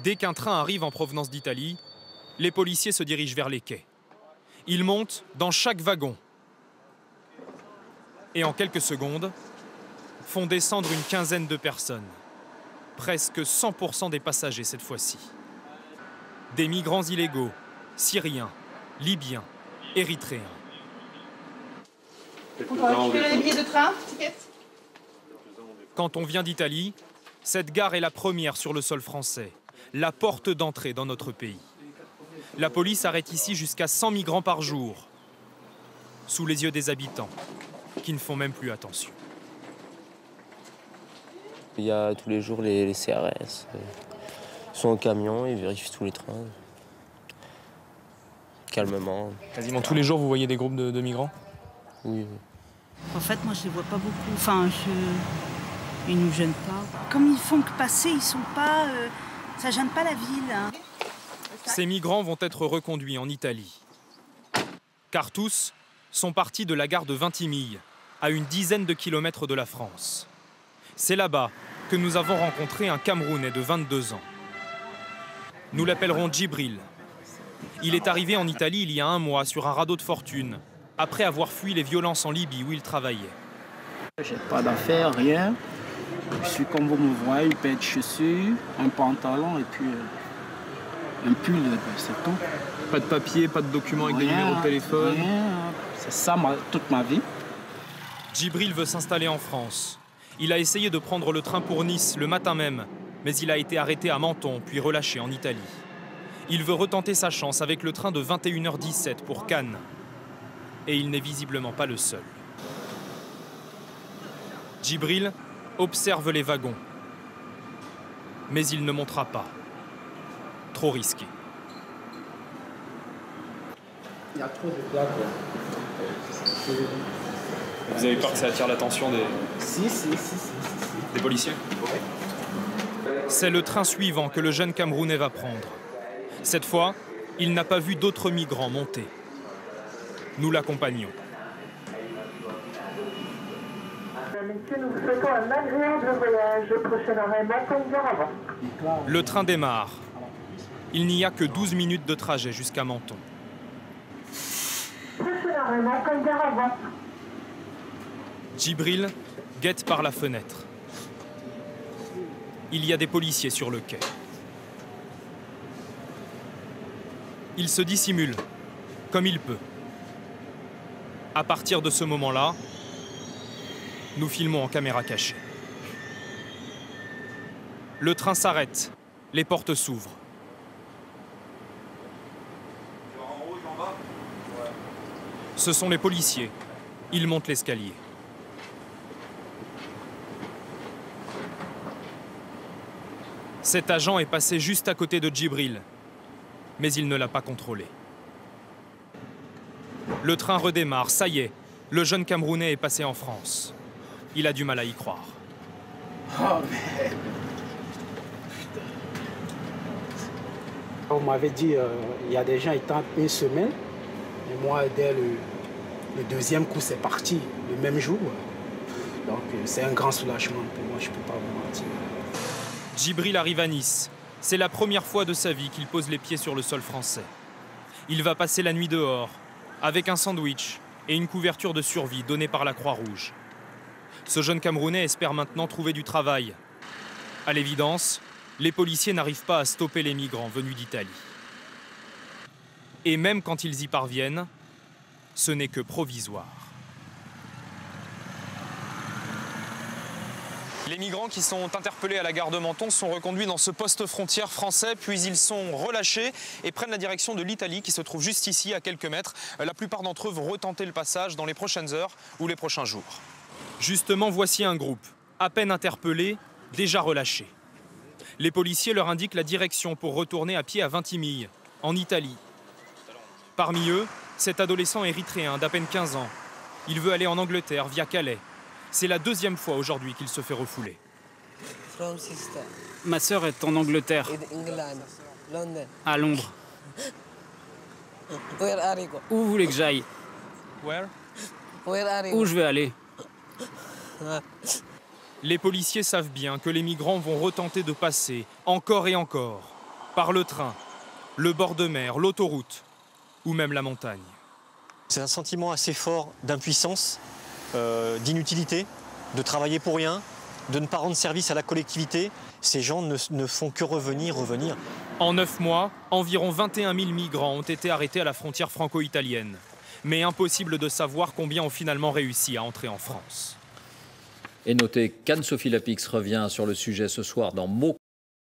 Dès qu'un train arrive en provenance d'Italie, les policiers se dirigent vers les quais. Ils montent dans chaque wagon et en quelques secondes, font descendre une quinzaine de personnes. Presque 100% des passagers cette fois-ci. Des migrants illégaux, syriens, libyens, érythréens. On peut récupérer les billets de train, ticket. Quand on vient d'Italie, cette gare est la première sur le sol français, la porte d'entrée dans notre pays. La police arrête ici jusqu'à 100 migrants par jour, sous les yeux des habitants, qui ne font même plus attention. Il y a tous les jours les CRS. Ils sont au camion, ils vérifient tous les trains. Calmement. Quasiment tous les jours, vous voyez des groupes de migrants? Oui. En fait, moi, je les vois pas beaucoup. Enfin, ils nous gênent pas. Comme ils font que passer, ils sont pas... ça gêne pas la ville. Hein. Ces migrants vont être reconduits en Italie. Car tous sont partis de la gare de Vintimille, à une dizaine de kilomètres de la France. C'est là-bas que nous avons rencontré un Camerounais de 22 ans. Nous l'appellerons Djibril. Il est arrivé en Italie il y a un mois sur un radeau de fortune, après avoir fui les violences en Libye où il travaillait. J'ai pas d'affaires, rien. Je suis comme vous me voyez, une paire de chaussures, un pantalon et puis un pull, c'est tout. Pas de papier, pas de documents avec des numéros de téléphone? Rien, c'est ça toute ma vie. Djibril veut s'installer en France. Il a essayé de prendre le train pour Nice le matin même, mais il a été arrêté à Menton, puis relâché en Italie. Il veut retenter sa chance avec le train de 21h17 pour Cannes. Et il n'est visiblement pas le seul. Djibril observe les wagons. Mais il ne montera pas. Trop risqué. Il y a trop de plaques. Vous avez peur que ça attire l'attention des... Si. Des policiers? C'est le train suivant que le jeune Camerounais va prendre. Cette fois, il n'a pas vu d'autres migrants monter. Nous l'accompagnons. Messieurs, nous vous souhaitons un agréable voyage. Prochain arrêt, Menton-Gare-Avant. Le train démarre. Il n'y a que 12 minutes de trajet jusqu'à Menton. Prochain arrêt, Menton-Gare-Avant. Djibril guette par la fenêtre. Il y a des policiers sur le quai. Il se dissimule, comme il peut. À partir de ce moment-là, nous filmons en caméra cachée. Le train s'arrête, les portes s'ouvrent. Ce sont les policiers. Ils montent l'escalier. Cet agent est passé juste à côté de Djibril, mais il ne l'a pas contrôlé. Le train redémarre, ça y est, le jeune Camerounais est passé en France. Il a du mal à y croire. Oh merde. On m'avait dit il y a des gens qui tentent une semaine. Et moi, dès le deuxième coup, c'est parti, le même jour. Donc c'est un grand soulagement pour moi, je ne peux pas vous mentir. Djibril arrive à Nice. C'est la première fois de sa vie qu'il pose les pieds sur le sol français. Il va passer la nuit dehors, avec un sandwich et une couverture de survie donnée par la Croix-Rouge. Ce jeune Camerounais espère maintenant trouver du travail. À l'évidence, les policiers n'arrivent pas à stopper les migrants venus d'Italie. Et même quand ils y parviennent, ce n'est que provisoire. Les migrants qui sont interpellés à la gare de Menton sont reconduits dans ce poste frontière français, puis ils sont relâchés et prennent la direction de l'Italie qui se trouve juste ici à quelques mètres. La plupart d'entre eux vont retenter le passage dans les prochaines heures ou les prochains jours. Justement, voici un groupe, à peine interpellé, déjà relâché. Les policiers leur indiquent la direction pour retourner à pied à Vintimille, en Italie. Parmi eux, cet adolescent érythréen d'à peine 15 ans. Il veut aller en Angleterre via Calais. C'est la deuxième fois aujourd'hui qu'il se fait refouler. Ma sœur est en Angleterre, à Londres. Où vous voulez que j'aille? Où je vais aller? Les policiers savent bien que les migrants vont retenter de passer, encore et encore. par le train, le bord de mer, l'autoroute ou même la montagne. C'est un sentiment assez fort d'impuissance, d'inutilité, de travailler pour rien, de ne pas rendre service à la collectivité. Ces gens ne font que revenir. En 9 mois, environ 21 000 migrants ont été arrêtés à la frontière franco-italienne. Mais impossible de savoir combien ont finalement réussi à entrer en France. Et notez qu'Anne-Sophie Lapix revient sur le sujet ce soir dans Mots